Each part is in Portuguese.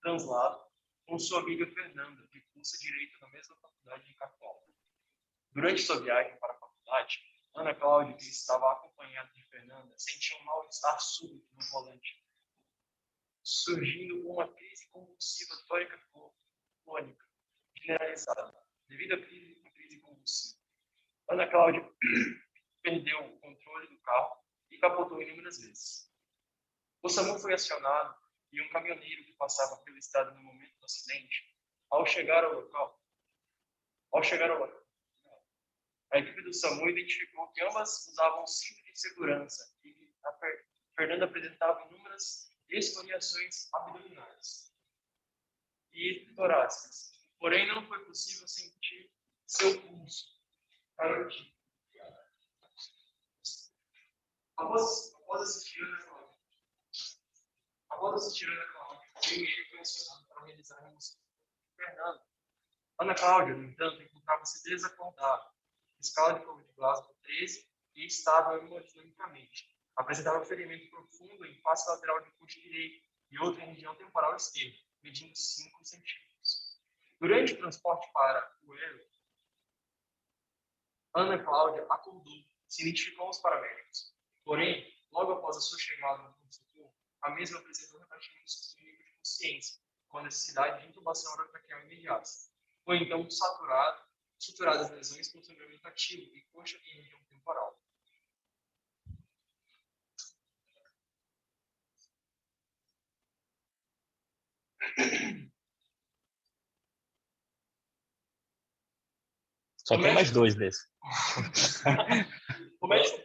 translado com sua amiga Fernanda, que cursa Direito na mesma faculdade de Cacoal. Durante sua viagem para a faculdade, Ana Cláudia, que estava acompanhada de Fernanda, sentiu um mal-estar súbito no volante, surgindo uma crise convulsiva tônica crônica generalizada, devido à crise convulsiva. Ana Cláudia perdeu o controle do carro e capotou inúmeras vezes. O SAMU foi acionado e um caminhoneiro que passava pela estrada no momento do acidente, ao chegar ao local, a equipe do SAMU identificou que ambas usavam cinto de segurança e a Fernanda apresentava inúmeras escoriações abdominais e torácicas. Porém, não foi possível sentir seu pulso. Após assistir a Cláudia, ele foi acionado para realizar a remoção de Fernanda. Ana Cláudia, no entanto, encontrava-se desacordada, escala de fogo de Glasgow 13 e estável hemodinamicamente. Apresentava ferimento profundo em face lateral de pulso direito e outra em região temporal esquerda, medindo 5 centímetros. Durante o transporte para o Elo, Ana Cláudia acordou, se identificou aos paramédicos. Porém, logo após a sua chegada no pronto-socorro, a mesma apresentou rebaixamentos clínicos de consciência, com a necessidade de intubação orotraqueal imediata. Foi então suturadas lesões com sangramento ativo e coxa e região temporal. Só tem mais 2 desses. O médico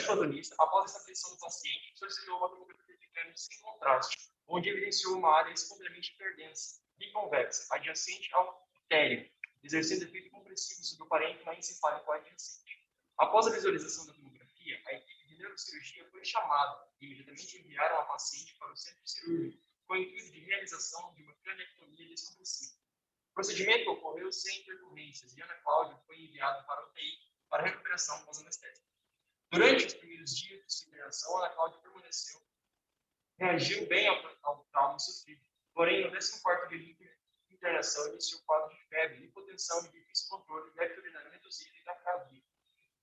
plantonista, após a estabeleção do paciente, solicitou uma tomografia de crânio sem contraste, onde evidenciou uma área espontaneamente hiperdensa e convexa, adjacente ao téreo, exercendo efeito compressivo sobre o parênquima encefálico adjacente. Após a visualização da tomografia, a equipe de neurocirurgia foi chamada e imediatamente enviaram a paciente para o centro cirúrgico, com o intuito de realização de uma craniectomia descompressiva. O procedimento ocorreu sem intercorrências e Ana Cláudia foi enviada para a UTI para recuperação pós-anestésica. Durante os primeiros dias de sua internação, Ana Cláudia reagiu bem ao trauma sofrido. Porém, no 14º dia de internação, iniciou o quadro de febre, hipotensão de difícil controle, débito urinário reduzido e taquicardia.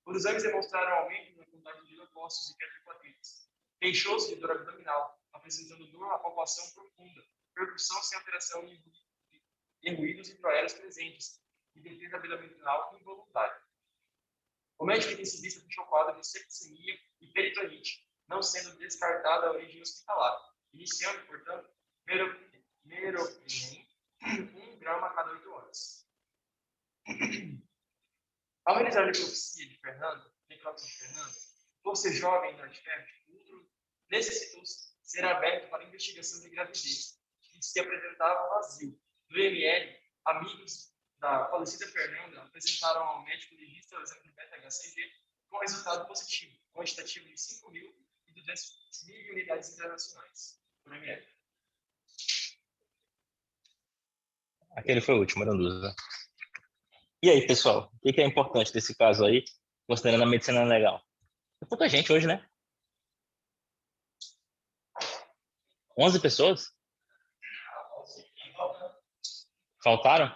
Os exames demonstraram aumento na quantidade de leucócitos e quadriplaquetas. Queixou-se de dor abdominal, apresentando dor à palpação profunda, percussão sem alteração e ruídos intraéreos presentes, e defesa abdominal involuntária. O médico intensivista fechou o quadro de septicemia e peritonite, não sendo descartada a origem hospitalar, iniciando, portanto, meropenem 1 grama a cada 8 horas. Ao realizar a necropsia de Fernanda, por ser jovem e antifértil, o útero necessitou ser aberto para investigação de gravidez, que se apresentava vazio. No IML, amigos da falecida Fernanda apresentaram ao médico legista o exame de beta-HCG com resultado positivo, quantitativo de 5.200.000 unidades internacionais, por ml. Aquele foi o último, era um dos, né? E aí, pessoal, o que é importante desse caso aí, considerando a medicina legal? Tem pouca gente hoje, né? 11 pessoas? Faltaram?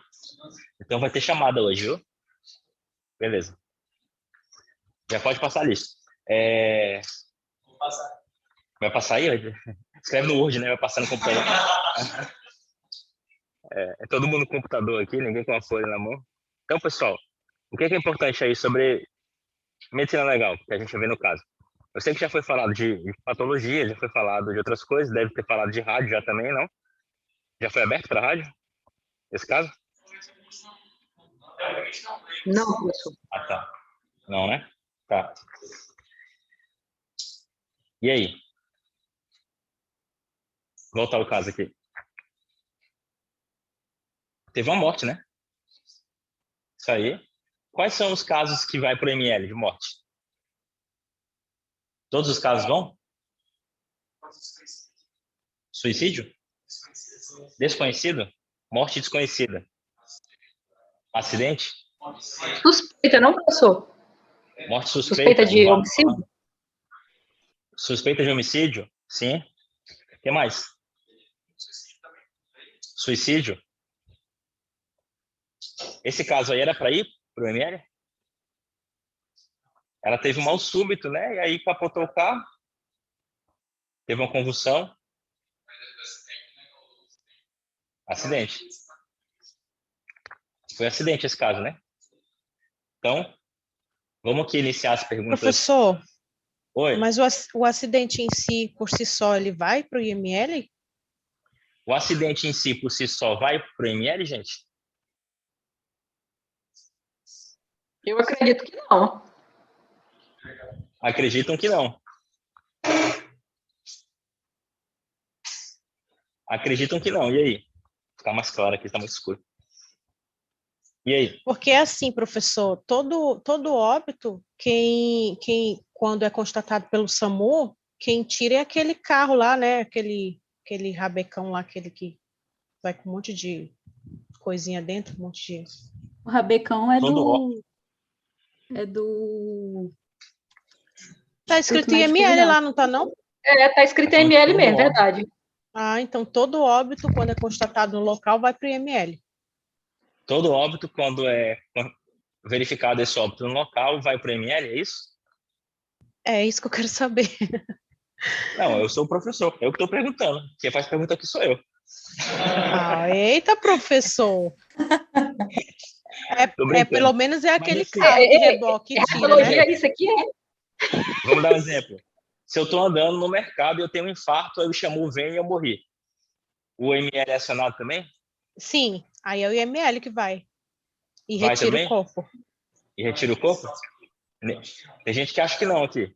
Então vai ter chamada hoje, viu? Beleza. Já pode passar a lista. Vou passar. Vai passar aí? Escreve no Word, né? Vai passar no computador. É todo mundo no computador aqui, ninguém com a folha na mão. Então, pessoal, o que é importante aí sobre medicina legal, que a gente vê no caso? Eu sei que já foi falado de patologia, já foi falado de outras coisas, deve ter falado de rádio já também, não? Já foi aberto para rádio, esse caso? Não, professor. Ah, tá. Não, né? Tá. E aí? Voltar ao caso aqui. Teve uma morte, né? Isso aí. Quais são os casos que vai para o ML de morte? Todos os casos vão? Suicídio? Desconhecido? Morte desconhecida? Acidente? Suspeita, não, professor? Morte suspeita? Suspeita de homicídio? Suspeita de homicídio? Sim. que mais? Suicídio também. Suicídio? Esse caso aí era para ir pro ML? Ela teve um mal súbito, né? E aí capotou o carro, teve uma convulsão. Acidente. Foi acidente esse caso, né? Então, vamos aqui iniciar as perguntas. Professor, Oi. mas o acidente em si, por si só, ele vai para o IML? O acidente em si, por si só, vai pro ML, gente? Eu acredito que não. Acreditam que não. Acreditam que não. E aí? Ficar mais claro aqui, está muito escuro. E aí? Porque é assim, professor, todo óbito, quando é constatado pelo SAMU, quem tira é aquele carro lá, né? Aquele rabecão lá, aquele que vai com um monte de coisinha dentro, um monte de... O rabecão é Todo do Tá escrito Instituto Médico IML Legal. lá, não tá não? Tá escrito Tá falando ML todo mesmo, óbito. verdade. Ah, então todo óbito, quando é constatado no local, vai para o IML. Todo óbito, quando é verificado esse óbito no local, vai pro ML, é isso? É isso que eu quero saber. Não, eu sou o professor. Eu que estou perguntando. Quem faz pergunta aqui sou eu. Ah, eita, professor. Tô brincando. Pelo menos é Mas aquele assim, carro que reboca e tira, né? Ratologia, isso aqui é. Vamos dar um exemplo. Se eu estou andando no mercado e eu tenho um infarto, aí o SAMU vem e eu morri. O ML é acionado também? Sim, aí é o IML que vai. E Vai retira também? o corpo. E retira o corpo? Tem gente que acha que não aqui.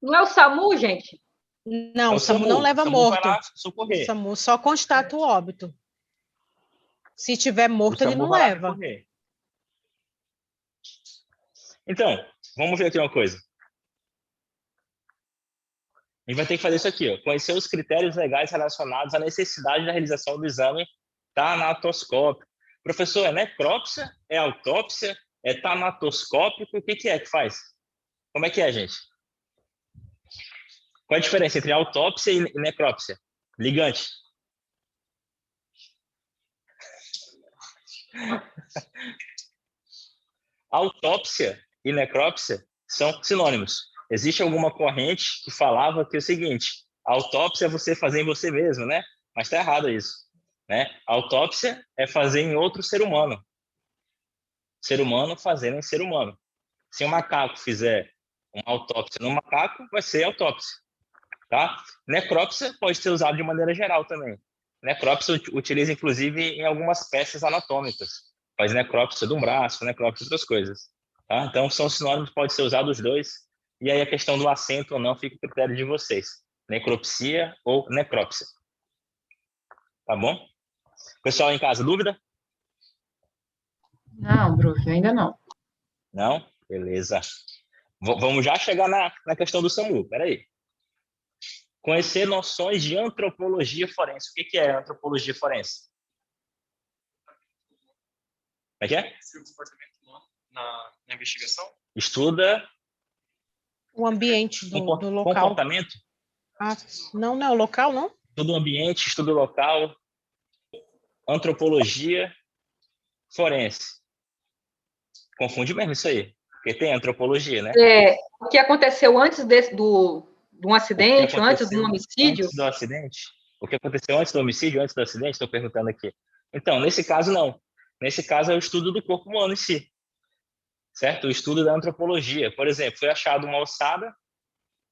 Não é o SAMU, gente? Não, É o SAMU não leva O SAMU morto. vai lá O socorrer. SAMU só constata o óbito. Se tiver O morto, ele SAMU não vai lá leva. socorrer. Então, vamos ver aqui uma coisa. A gente vai ter que fazer isso aqui, ó. Conhecer os critérios legais relacionados à necessidade da realização do exame tanatoscópico. Professor, é necrópsia? É autópsia? É tanatoscópico? O que é que faz? Como é que é, gente? Qual é a diferença entre autópsia e necrópsia? Ligante. Autópsia e necrópsia são sinônimos. Existe alguma corrente que falava que é o seguinte: autópsia é você fazer em você mesmo, né? Mas está errado isso, né? Autópsia é fazer em outro ser humano. Ser humano fazendo em ser humano. Se um macaco fizer uma autópsia no macaco, vai ser autópsia, tá? Necrópsia pode ser usado de maneira geral também. Necrópsia utiliza inclusive em algumas peças anatômicas. Faz necrópsia de um braço, necrópsia de outras coisas. Tá? Então, são sinônimos, pode ser usado os dois. E aí a questão do acento ou não fica a critério de vocês. Necropsia ou necrópsia. Tá bom? Pessoal em casa, dúvida? Não, prof, ainda não. Não? Beleza. Vamos já chegar na questão do SAMU. Peraí. Conhecer noções de antropologia forense. O que é antropologia forense? Como é que é? Estuda o comportamento humano na investigação. Estuda O ambiente do local. comportamento. Ah, não é o local, não? Estuda o ambiente, estuda o local. Antropologia forense. Confunde mesmo isso aí. Porque tem antropologia, né? O que aconteceu antes de um acidente, antes do homicídio? Antes do acidente? O que aconteceu antes do homicídio, antes do acidente? Estou perguntando aqui. Então, nesse caso, não. Nesse caso, é o estudo do corpo humano em si. Certo? O estudo da antropologia. Por exemplo, foi achado uma ossada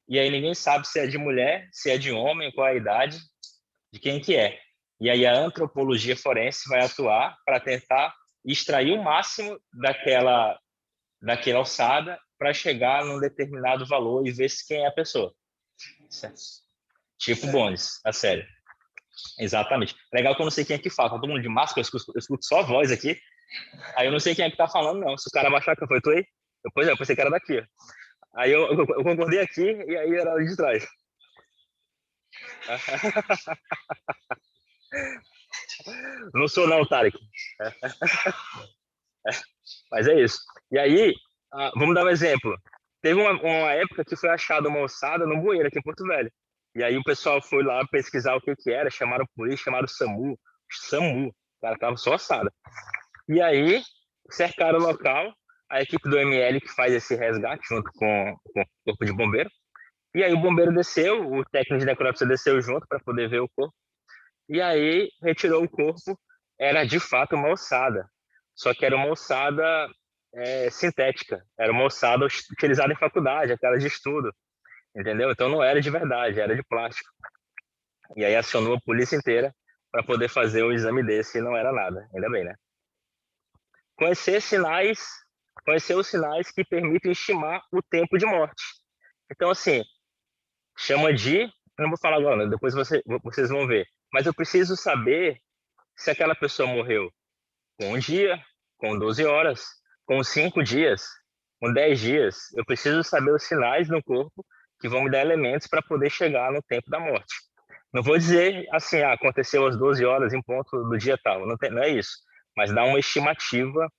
e aí ninguém sabe se é de mulher, se é de homem, qual é a idade, de quem que é. E aí a antropologia forense vai atuar para tentar extrair o máximo daquela ossada para chegar num determinado valor e ver se quem é a pessoa. Certo? Tipo Bones, a sério. Exatamente. Legal que eu não sei quem é que fala. Tá todo mundo de máscara, eu escuto só a voz aqui. Aí eu não sei quem é que tá falando, não. Se o cara baixar que foi tu aí, eu pensei que era daqui. Aí eu concordei aqui e aí era de trás. Não sou não, Tarek. Mas é isso. E aí, vamos dar um exemplo. Teve uma época que foi achada uma ossada no bueiro aqui em Porto Velho. E aí o pessoal foi lá pesquisar o que que era, chamaram a polícia, chamaram o SAMU, o cara tava só assado. E aí cercaram o local, a equipe do ML que faz esse resgate junto com o corpo de bombeiro. E aí o bombeiro desceu, o técnico de necrópsia desceu junto para poder ver o corpo. E aí retirou o corpo, era de fato uma ossada. Só que era uma ossada sintética, era uma ossada utilizada em faculdade, aquela de estudo, entendeu? Então não era de verdade, era de plástico. E aí acionou a polícia inteira para poder fazer um exame desse e não era nada, ainda bem, né? Conhecer os sinais que permitem estimar o tempo de morte. Então, assim, chama de, não vou falar agora, depois vocês vão ver, mas eu preciso saber se aquela pessoa morreu com 1 dia, com 12 horas, com 5 dias, com 10 dias. Eu preciso saber os sinais no corpo que vão me dar elementos para poder chegar no tempo da morte. Não vou dizer assim, aconteceu às 12 horas em ponto do dia tal, não é isso, mas dá uma estimativa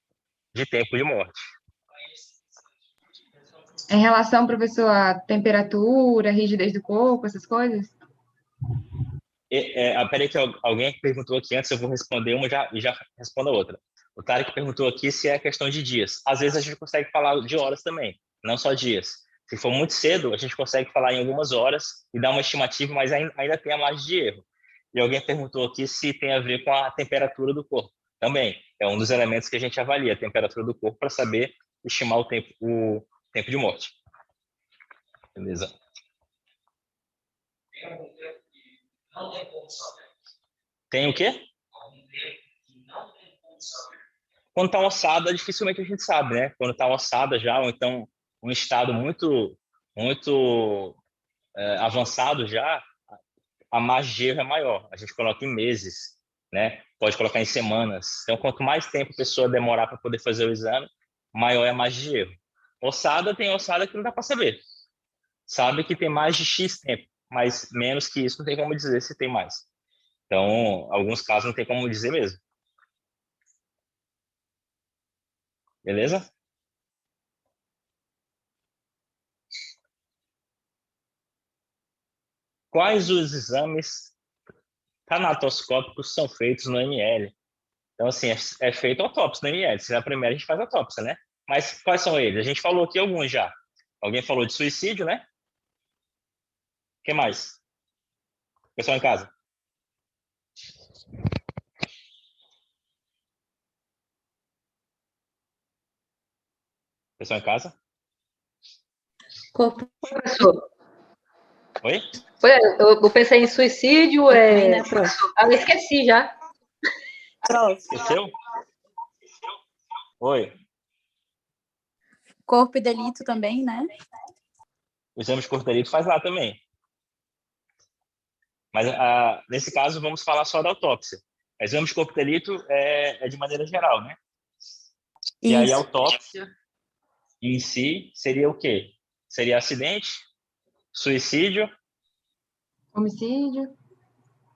de tempo de morte. Em relação, professor, à temperatura, rigidez do corpo, essas coisas? Peraí que alguém perguntou aqui antes, eu vou responder uma e já respondo a outra. O Tarek perguntou aqui se é questão de dias. Às vezes a gente consegue falar de horas também, não só dias. Se for muito cedo, a gente consegue falar em algumas horas e dar uma estimativa, mas ainda tem a margem de erro. E alguém perguntou aqui se tem a ver com a temperatura do corpo. Também, é um dos elementos que a gente avalia, a temperatura do corpo, para saber estimar o tempo de morte. Beleza. Tem o quê? Quando está ossada, dificilmente a gente sabe, né? Quando está ossada já, ou então um estado muito avançado já, a margem de erro é maior. A gente coloca em meses, né? Pode colocar em semanas. Então, quanto mais tempo a pessoa demorar para poder fazer o exame, maior é a margem de erro. Ossada, tem ossada que não dá para saber. Sabe que tem mais de X tempo, mas menos que isso não tem como dizer se tem mais. Então, alguns casos não tem como dizer mesmo. Beleza? Quais os exames tanatoscópicos são feitos no ML? Então, assim, é feito autópsia no ML. Se é a primeira, a gente faz autópsia, né? Mas quais são eles? A gente falou aqui alguns já. Alguém falou de suicídio, né? O que mais? Pessoal em casa. Pessoal em casa? Professor. Oi? Eu pensei em suicídio. Também, né, prof? Eu esqueci já. Prof. Esqueceu? Oi. Corpo e delito também, né? O exame de corpo de delito faz lá também. Mas, nesse caso, vamos falar só da autópsia. O exame de corpo de delito é de maneira geral, né? E aí, a autópsia em si seria o quê? Seria acidente, suicídio,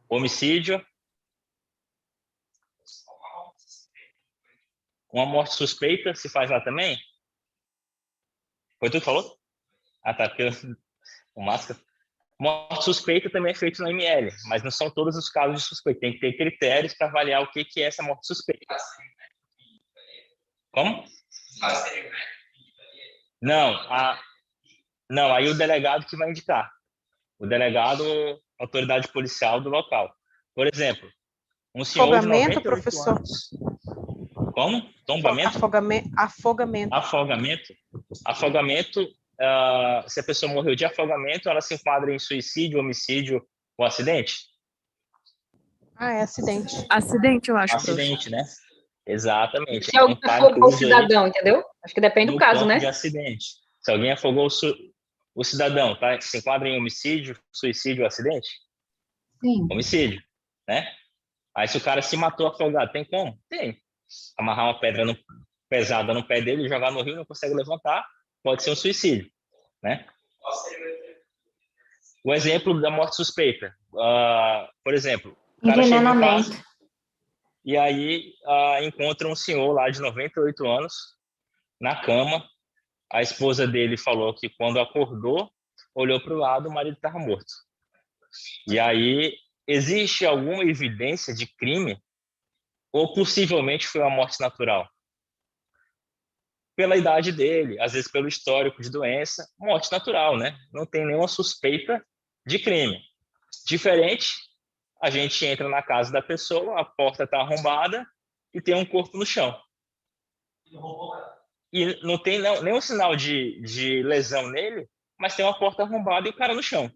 homicídio, uma morte suspeita se faz lá também? Foi tu que falou? Ah, tá, porque o máscara. Morte suspeita também é feito no ML, mas não são todos os casos de suspeita. Tem que ter critérios para avaliar o que é essa morte suspeita. Como? Não, aí o delegado que vai indicar. O delegado, autoridade policial do local. Por exemplo, um senhor Afogamento, de 98 professor. anos. Como? Tombamento? Afogamento. Afogamento, se a pessoa morreu de afogamento, ela se enquadra em suicídio, homicídio ou acidente? É acidente. Acidente, eu acho. Acidente, né? Exatamente. Se alguém afogou o cidadão, entendeu? Acho que depende do caso, né? De acidente. Se alguém afogou o cidadão, tá? Se enquadra em homicídio, suicídio ou acidente? Sim. Homicídio, né? Aí se o cara se matou afogado, tem como? Tem. Amarrar uma pedra pesada no pé dele, jogar no rio, não consegue levantar, pode ser um suicídio, né? O exemplo da morte suspeita. Por exemplo, o cara chega em casa e aí encontra um senhor lá de 98 anos na cama. A esposa dele falou que quando acordou, olhou para o lado, o marido estava morto. E aí, existe alguma evidência de crime ou possivelmente foi uma morte natural? Pela idade dele, às vezes pelo histórico de doença, morte natural, né? Não tem nenhuma suspeita de crime. Diferente, a gente entra na casa da pessoa, a porta está arrombada e tem um corpo no chão. E não tem nenhum sinal de lesão nele, mas tem uma porta arrombada e o cara no chão.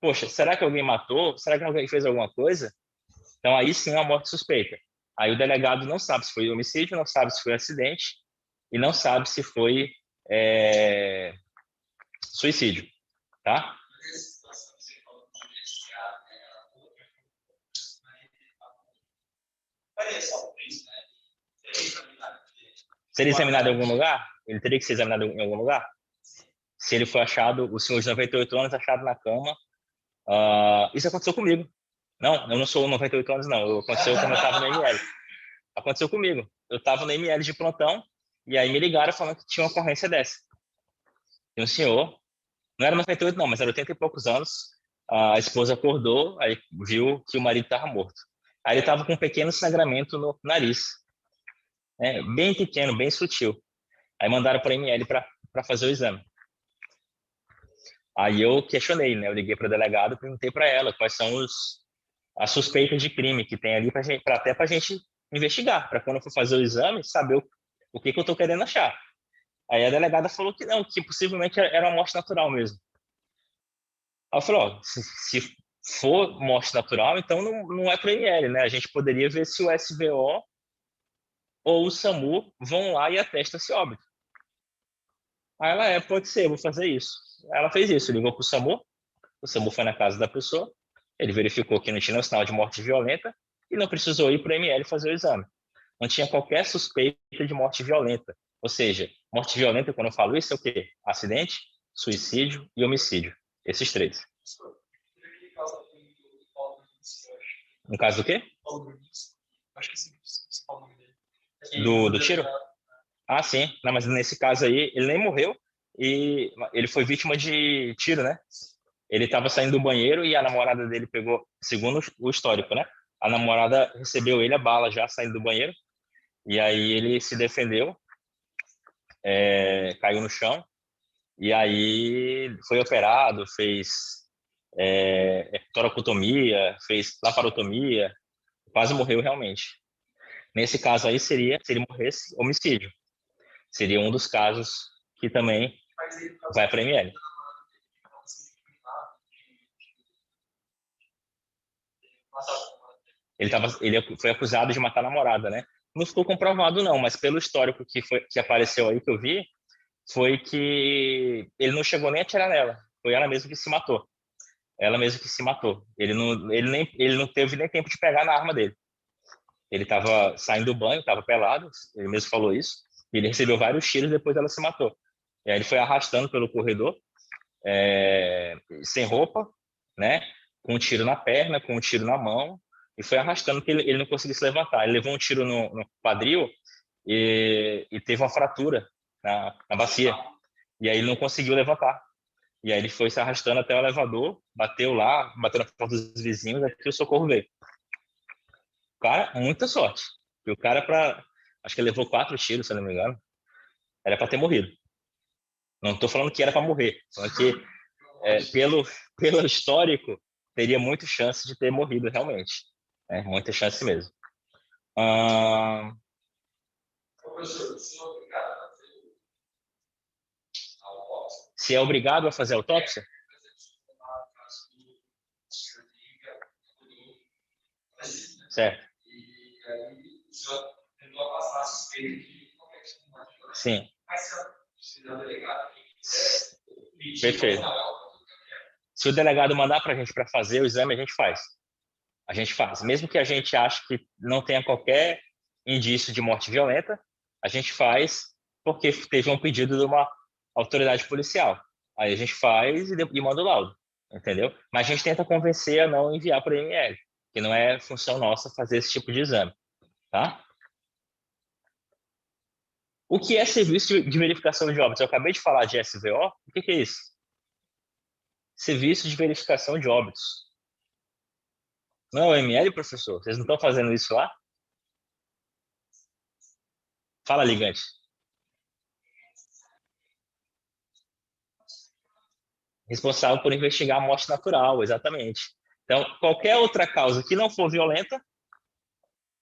Poxa, será que alguém matou? Será que alguém fez alguma coisa? Então aí sim é uma morte suspeita. Aí o delegado não sabe se foi homicídio, não sabe se foi acidente e não sabe se foi suicídio, tá? Seria examinado em algum lugar? Ele teria que ser examinado em algum lugar? Se ele foi achado, o senhor de 98 anos achado na cama. Isso aconteceu comigo. Não, eu não sou 98 anos, não. Aconteceu quando eu estava no ML. Aconteceu comigo. Eu estava no ML de plantão e aí me ligaram falando que tinha uma ocorrência dessa. E um senhor, não era 98 não, mas era 80 e poucos anos, a esposa acordou, aí viu que o marido estava morto. Aí ele estava com um pequeno sangramento no nariz, né? Bem pequeno, bem sutil. Aí mandaram para a ML para fazer o exame. Aí eu questionei, né? Eu liguei para o delegado, perguntei para ela quais são as suspeitas de crime que tem ali, até para a gente investigar, para quando eu for fazer o exame, saber o que eu estou querendo achar. Aí a delegada falou que não, que possivelmente era uma morte natural mesmo. Aí eu falei, ó, se for morte natural, então não é para ML, né? A gente poderia ver se o SVO ou o SAMU vão lá e atestam esse óbito. Aí ela, pode ser, eu vou fazer isso. Ela fez isso, ligou para o SAMU foi na casa da pessoa, ele verificou que não tinha nenhum sinal de morte violenta e não precisou ir para o ML fazer o exame. Não tinha qualquer suspeita de morte violenta. Ou seja, morte violenta, quando eu falo isso, é o quê? Acidente, suicídio e homicídio. Esses três. No caso do quê? Acho que sim, o nome dele. Do tiro? Ah, sim. Não, mas nesse caso aí, ele nem morreu e ele foi vítima de tiro, né? Ele estava saindo do banheiro e a namorada dele pegou, segundo o histórico, né? A namorada recebeu ele a bala já saindo do banheiro e aí ele se defendeu, caiu no chão e aí foi operado, fez toracotomia, fez laparotomia, quase morreu realmente. Nesse caso aí se ele morresse, homicídio. Seria um dos casos que também vai para ML. Ele foi acusado de matar a namorada, né? Não ficou comprovado não, mas pelo histórico que apareceu aí que eu vi, foi que ele não chegou nem a atirar nela. Foi ela mesma que se matou. Ela mesma que se matou. Ele não teve nem tempo de pegar na arma dele. Ele estava saindo do banho, estava pelado, ele mesmo falou isso. E ele recebeu vários tiros depois ela se matou. E aí ele foi arrastando pelo corredor, sem roupa, né? Com um tiro na perna, com um tiro na mão, e foi arrastando porque ele não conseguia se levantar. Ele levou um tiro no quadril e teve uma fratura na bacia. E aí ele não conseguiu levantar. E aí ele foi se arrastando até o elevador, bateu na porta dos vizinhos, até que o socorro veio. Cara, muita sorte. E o cara, acho que ele levou 4 tiros, se eu não me engano, era para ter morrido. Não estou falando que era para morrer, só que pelo histórico, teria muita chance de ter morrido realmente. Muita chance mesmo. Se é obrigado a fazer autópsia? Certo. Sim. Perfeito. Se o delegado mandar para a gente para fazer o exame, a gente faz. A gente faz. Mesmo que a gente ache que não tenha qualquer indício de morte violenta, a gente faz porque teve um pedido de uma autoridade policial. Aí a gente faz e manda o laudo, entendeu? Mas a gente tenta convencer a não enviar para o ML, que não é função nossa fazer esse tipo de exame, tá? O que é serviço de verificação de óbitos? Eu acabei de falar de SVO. O que é isso? Serviço de verificação de óbitos. Não é o ml, professor? Vocês não estão fazendo isso lá? Fala, ligante. Responsável por investigar a morte natural, exatamente. Então, qualquer outra causa que não for violenta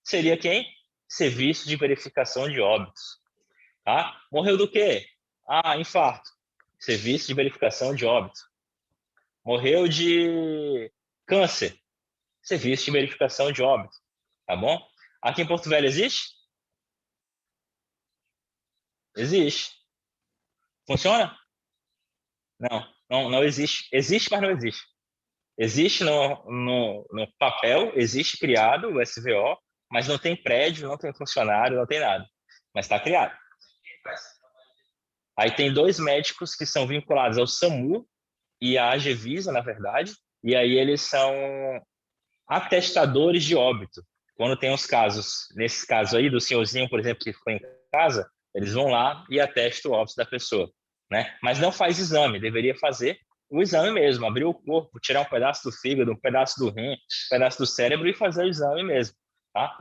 seria quem? Serviço de verificação de óbitos. Tá? Morreu do quê? Ah, infarto. Serviço de verificação de óbito. Morreu de câncer. Serviço de verificação de óbito. Tá bom? Aqui em Porto Velho existe? Existe. Funciona? Não existe. Existe, mas não existe. Existe no papel, existe criado o SVO, mas não tem prédio, não tem funcionário, não tem nada. Mas está criado. Aí tem 2 médicos que são vinculados ao SAMU e à AGVISA, na verdade, e aí eles são atestadores de óbito. Quando tem os casos, nesse caso aí do senhorzinho, por exemplo, que ficou em casa, eles vão lá e atestam o óbito da pessoa, né? Mas não faz exame, deveria fazer o exame mesmo, abrir o corpo, tirar um pedaço do fígado, um pedaço do rim, um pedaço do cérebro e fazer o exame mesmo, tá?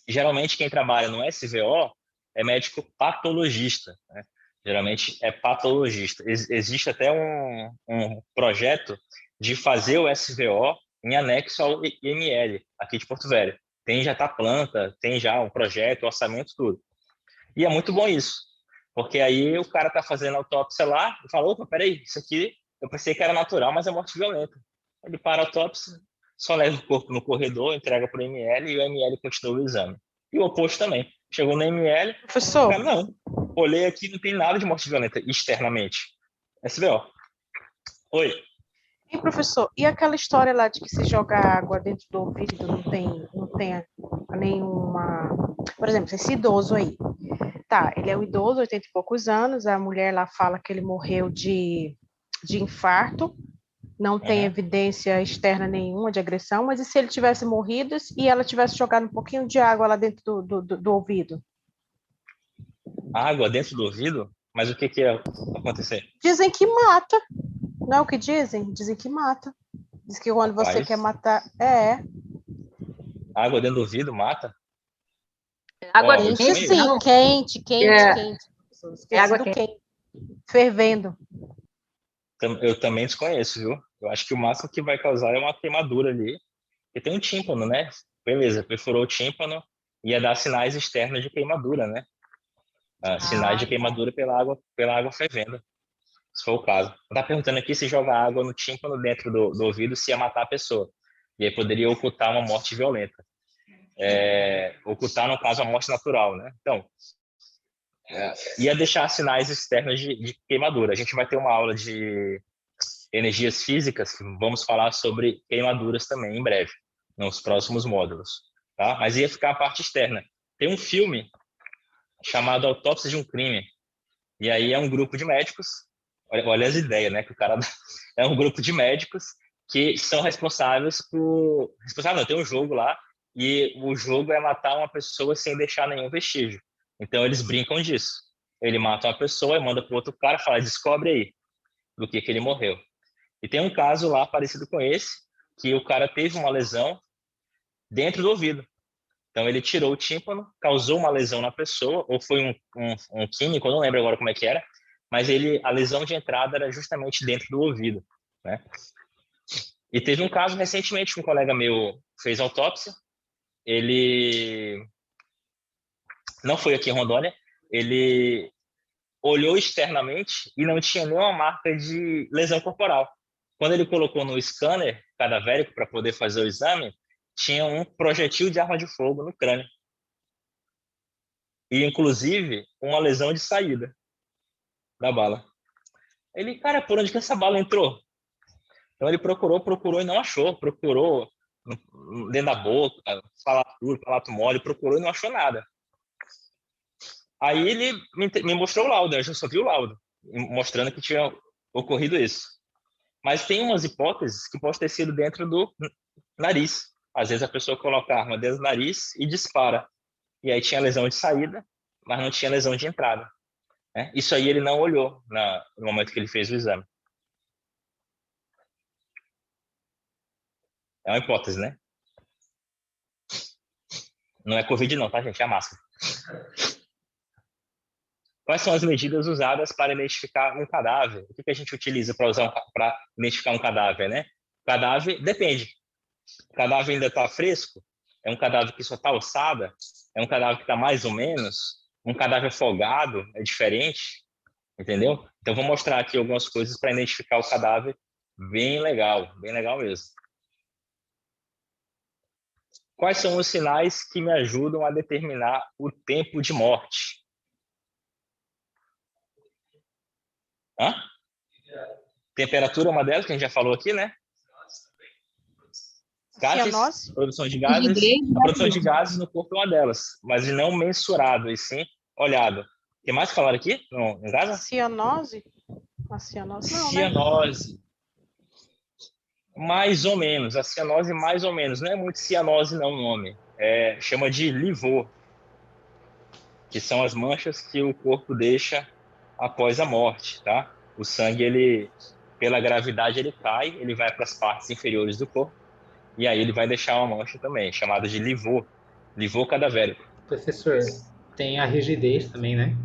Geralmente quem trabalha no SVO é médico patologista, né? Geralmente é patologista. Existe até um projeto de fazer o SVO em anexo ao IML, aqui de Porto Velho. Tem já tá planta, tem já um projeto, orçamento, tudo. E é muito bom isso, porque aí o cara tá fazendo autópsia lá e fala, opa, peraí, isso aqui eu pensei que era natural, mas é morte violenta. Ele para a autópsia, só leva o corpo no corredor, entrega para o ML e o ML continua o exame. E o oposto também. Chegou no ML, o Professor, cara, não, olhei aqui, não tem nada de morte violenta externamente. SVO. Oi. e professor, e aquela história lá de que se joga água dentro do ouvido não tem nenhuma. Por exemplo, esse idoso aí. Tá, ele é um idoso, 80 e poucos anos, a mulher lá fala que ele morreu de infarto, não tem evidência externa nenhuma de agressão, mas e se ele tivesse morrido e ela tivesse jogado um pouquinho de água lá dentro do ouvido? Água dentro do ouvido? Mas o que ia acontecer? Dizem que mata. Não é o que dizem? Dizem que mata. Diz que quando você Rapaz, quer matar. água dentro do ouvido mata? Água Ó, eu Quente quente, desconheço. sim, não? quente. É, é água Esquecido quente. quente. Fervendo. Eu também desconheço, viu? Eu acho que o máximo que vai causar é uma queimadura ali. E tem um tímpano, né? Beleza, perfurou o tímpano, ia dar sinais externos de queimadura, né? Sinais de queimadura pela água fervendo, se for o caso. Tá perguntando aqui se jogar água no tímpano dentro do ouvido se ia matar a pessoa. E aí poderia ocultar uma morte violenta. Ocultar, no caso, a morte natural, né? Então, ia deixar sinais externos de queimadura. A gente vai ter uma aula de energias físicas, que vamos falar sobre queimaduras também em breve, nos próximos módulos, tá? Mas ia ficar a parte externa. Tem um filme chamado Autópsia de um Crime, e aí é um grupo de médicos, olha as ideias, né, que o cara é um grupo de médicos que são responsáveis por... Responsável não, tem um jogo lá, e o jogo é matar uma pessoa sem deixar nenhum vestígio. Então eles brincam disso. Ele mata uma pessoa e manda para outro cara e fala, descobre aí do que ele morreu. E tem um caso lá parecido com esse, que o cara teve uma lesão dentro do ouvido. Então ele tirou o tímpano, causou uma lesão na pessoa, ou foi um químico, eu não lembro agora como é que era, mas a lesão de entrada era justamente dentro do ouvido, né? E teve um caso recentemente que um colega meu fez autópsia, ele não foi aqui em Rondônia, ele olhou externamente e não tinha nenhuma marca de lesão corporal. Quando ele colocou no scanner cadavérico para poder fazer o exame, tinha um projetil de arma de fogo no crânio. E, inclusive, uma lesão de saída da bala. Ele, cara, por onde que essa bala entrou? Então ele procurou e não achou. Procurou dentro da boca, palato mole, procurou e não achou nada. Aí ele me mostrou o laudo, eu já só vi o laudo, mostrando que tinha ocorrido isso. Mas tem umas hipóteses que pode ter sido dentro do nariz. Às vezes a pessoa coloca a arma dentro do nariz e dispara. E aí tinha lesão de saída, mas não tinha lesão de entrada, né? Isso aí ele não olhou no momento que ele fez o exame. É uma hipótese, né? Não é Covid não, tá, gente? É a máscara. Quais são as medidas usadas para identificar um cadáver? O que a gente utiliza para identificar um cadáver, né? Cadáver, depende. O cadáver ainda está fresco? É um cadáver que só está ossada? É um cadáver que está mais ou menos? Um cadáver folgado é diferente? Entendeu? Então, vou mostrar aqui algumas coisas para identificar o cadáver bem legal mesmo. Quais são os sinais que me ajudam a determinar o tempo de morte? Hã? Temperatura é uma delas, que a gente já falou aqui, né? Gases, Cianose? produção de gases. A produção de gases no corpo é uma delas, mas não mensurado, e sim olhado. O que mais falaram aqui no gás? Cianose? A cianose não, né? Cianose. Mais ou menos. A cianose mais ou menos. Não é muito cianose não o nome. Chama de livor, que são as manchas que o corpo deixa após a morte, tá? O sangue, ele, pela gravidade, ele cai, ele vai para as partes inferiores do corpo, e aí ele vai deixar uma mancha também, chamada de livor cadavérico. Professor, tem a rigidez também, né?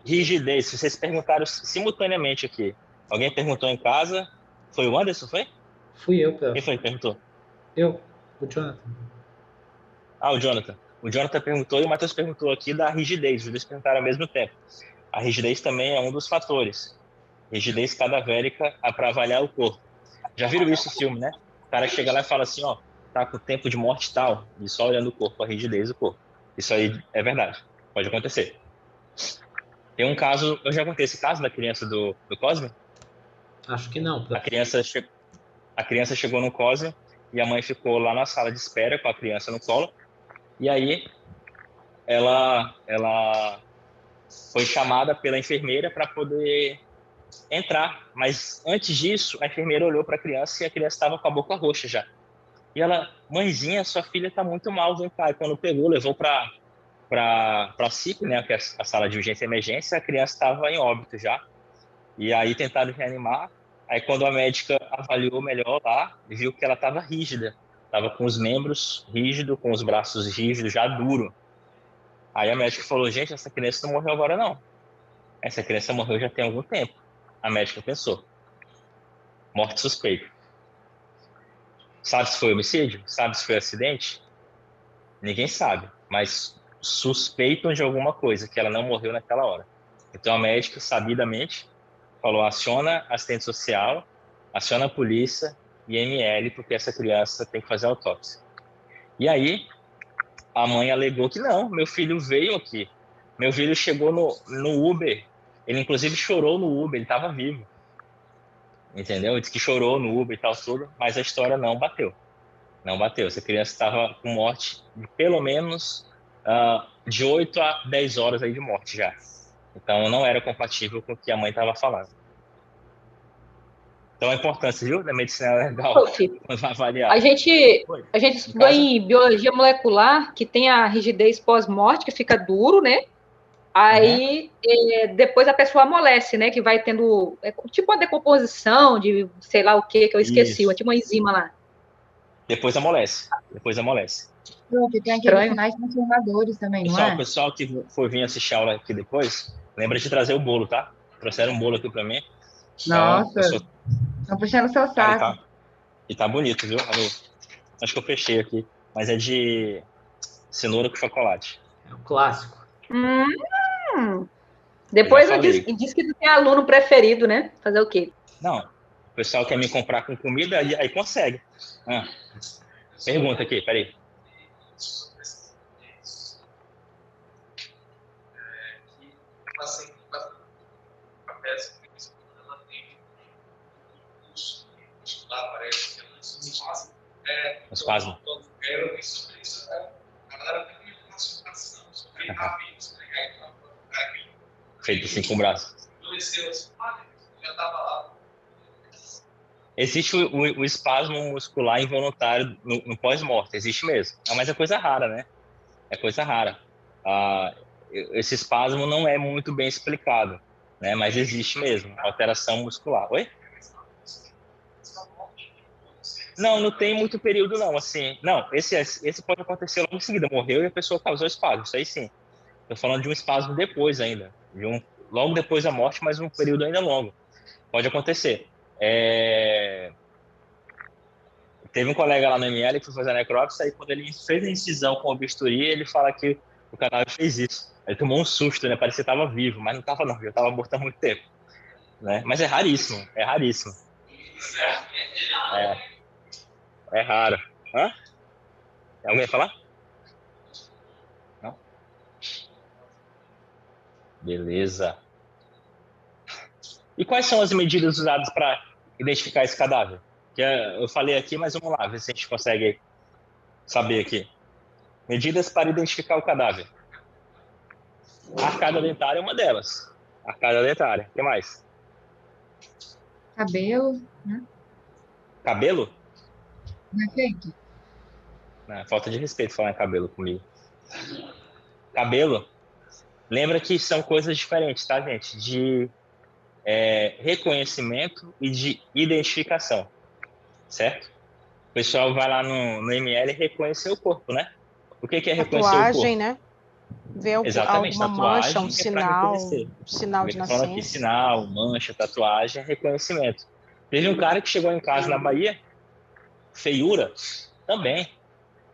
Rigidez, se vocês perguntaram simultaneamente aqui, alguém perguntou em casa, foi o Anderson, foi? Fui eu, prof. Quem foi que perguntou? Eu, o Jonathan. O Jonathan. O Jonathan perguntou e o Matheus perguntou aqui da rigidez, os dois perguntaram ao mesmo tempo. A rigidez também é um dos fatores. Rigidez cadavérica para avaliar o corpo. Já viram isso no filme, né? O cara chega lá e fala assim, ó, tá com tempo de morte tal, e só olhando o corpo, a rigidez do corpo. Isso aí é verdade, pode acontecer. Tem um caso, eu já contei esse caso da criança do Cosme? Acho que não, prof. A criança chegou no Cosme e a mãe ficou lá na sala de espera com a criança no colo, e aí ela foi chamada pela enfermeira para poder entrar, mas antes disso, a enfermeira olhou para a criança e a criança estava com a boca roxa já. E ela, mãezinha, sua filha está muito mal, vem cá. E quando pegou, levou para a CIP, né, que é a sala de urgência e emergência, a criança estava em óbito já. E aí tentaram reanimar. Aí quando a médica avaliou melhor lá, viu que ela estava rígida, estava com os membros rígidos, com os braços rígidos, já duro. Aí a médica falou, gente, essa criança não morreu agora não. Essa criança morreu já tem algum tempo. A médica pensou. Morte suspeita. Sabe se foi homicídio? Sabe se foi acidente? Ninguém sabe, mas suspeitam de alguma coisa, que ela não morreu naquela hora. Então a médica, sabidamente, falou, aciona assistente social, aciona a polícia e ML, porque essa criança tem que fazer autópsia. E aí, a mãe alegou que não, meu filho veio aqui. Meu filho chegou no Uber, ele inclusive chorou no Uber, ele estava vivo. Entendeu? Ele disse que chorou no Uber e tal, tudo, mas a história não bateu. Não bateu. Essa criança estava com morte de pelo menos de 8 a 10 horas aí de morte já. Então não era compatível com o que a mãe estava falando. Então a importância, viu, da medicina legal quando vai avaliar. A gente estudou em biologia molecular que tem a rigidez pós-morte, que fica duro, né? Aí, depois a pessoa amolece, né? Que vai tendo, tipo uma decomposição de sei lá o que eu esqueci, tipo uma enzima lá. Depois amolece. Tem aqueles sinais transformadores também, não é? Pessoal que for vir assistir a aula aqui depois, lembra de trazer o bolo, tá? Trouxeram um bolo aqui pra mim. Nossa, estão puxando o seu saco. E tá bonito, viu? Acho que eu fechei aqui, mas é de cenoura com chocolate. É o clássico. Depois diz que tu tem aluno preferido, né? Fazer o quê? Não, o pessoal quer me comprar com comida, aí consegue. Pergunta aqui, peraí. Espasmo. Feito assim com o braço. Existe o espasmo muscular involuntário no pós-morte, existe mesmo. Mas é coisa rara, né? É coisa rara. Esse espasmo não é muito bem explicado, né? Mas existe mesmo, alteração muscular. Oi? Não, não tem muito período, não, assim. Não, esse pode acontecer logo em seguida. Morreu e a pessoa causou espasmo, isso aí sim. Tô falando de um espasmo depois ainda. Logo depois da morte, mas um período ainda longo. Pode acontecer. Teve um colega lá no ML que foi fazer a necrópsia, aí quando ele fez a incisão com o bisturi, ele fala que o cadáver fez isso. Ele tomou um susto, né? Parecia que estava vivo, mas não estava não, já estava morto há muito tempo. Né? Mas é raríssimo, é raríssimo. É raro. Hã? Alguém ia falar? Não? Beleza. E quais são as medidas usadas para identificar esse cadáver? Que eu falei aqui, mas vamos lá, ver se a gente consegue saber aqui. Medidas para identificar o cadáver. A arcada dentária é uma delas. Arcada dentária. O que mais? Cabelo, né? Cabelo? Não é feito? Não, falta de respeito falar em cabelo comigo. Cabelo, lembra que são coisas diferentes, tá, gente? De reconhecimento e de identificação, certo? O pessoal vai lá no ML reconhecer o corpo, né? O que é reconhecer o Tatuagem, corpo? né? Ver Exatamente, alguma mancha, um tatuagem é para reconhecer. sinal de Ele tá falando aqui, nascença. sinal, mancha, tatuagem, é reconhecimento. Teve um cara que chegou em casa na Bahia, feiura, também.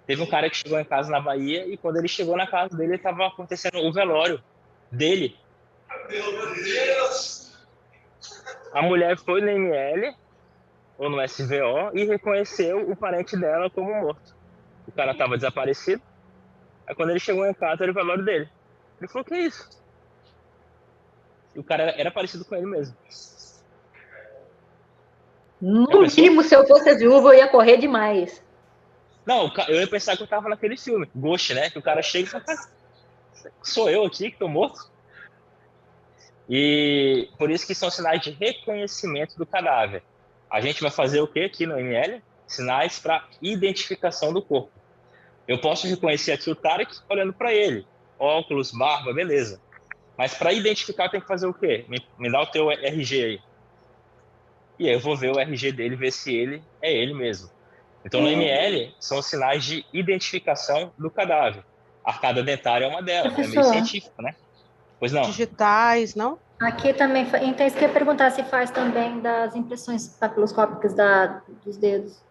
Teve um cara que chegou em casa na Bahia e quando ele chegou na casa dele, estava acontecendo o velório dele. Meu Deus! A mulher foi no ML ou no SVO e reconheceu o parente dela como morto. O cara estava desaparecido. Aí quando ele chegou em casa, era o velório dele. Ele falou, que é isso? E o cara era parecido com ele mesmo. No mínimo, se eu fosse viúva, eu ia correr demais. Não, eu ia pensar que eu tava naquele filme, Ghost, né? Que o cara chega e fala, sou eu aqui que tô morto? E por isso que são sinais de reconhecimento do cadáver. A gente vai fazer o que aqui no ML? Sinais para identificação do corpo. Eu posso reconhecer aqui o Tarek olhando para ele. Óculos, barba, beleza. Mas para identificar tem que fazer o quê? Me dá o teu RG aí. E aí eu vou ver o RG dele, ver se ele é ele mesmo. Então no ML são sinais de identificação do cadáver. A arcada dentária é uma delas, é meio Professor, científico, né? Pois não. Digitais, não? aqui também, então isso que eu ia perguntar se faz também das impressões papiloscópicas dos dedos.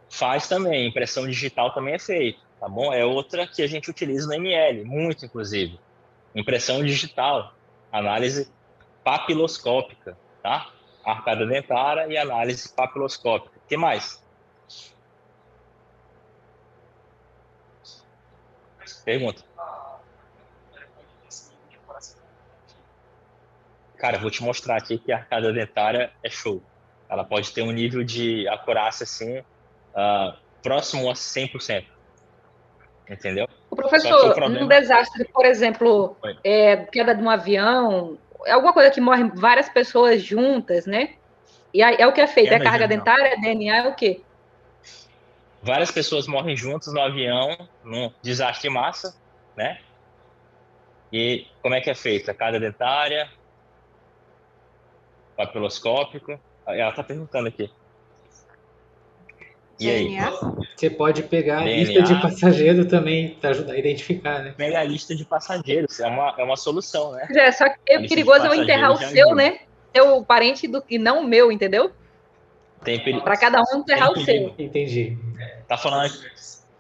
Faz também, impressão digital também é feito, tá bom? É outra que a gente utiliza no ML, muito inclusive. Impressão digital, análise papiloscópica, tá? Arcada dentária e análise papiloscópica. O que mais? Pergunta. Cara, eu vou te mostrar aqui que a arcada dentária é show. Ela pode ter um nível de acurácia assim, próximo a 100%. Entendeu? O professor, num desastre, por exemplo, queda de um avião, é alguma coisa que morre várias pessoas juntas, né? E aí, é o que é feito? É carga dentária, é DNA, é o quê? Várias pessoas morrem juntas no avião, num desastre de massa, né? E como é que é feito? A carga dentária, papiloscópico. Ela tá perguntando aqui. E DNA? aí? Você pode pegar a DNA, lista de passageiro também para ajudar a identificar, né? Pega a lista de passageiros, é uma solução, né? É, só que é perigoso eu enterrar o seu, né? Seu parente e não o meu, entendeu? Para cada um enterrar o seu. Entendi. Tá falando.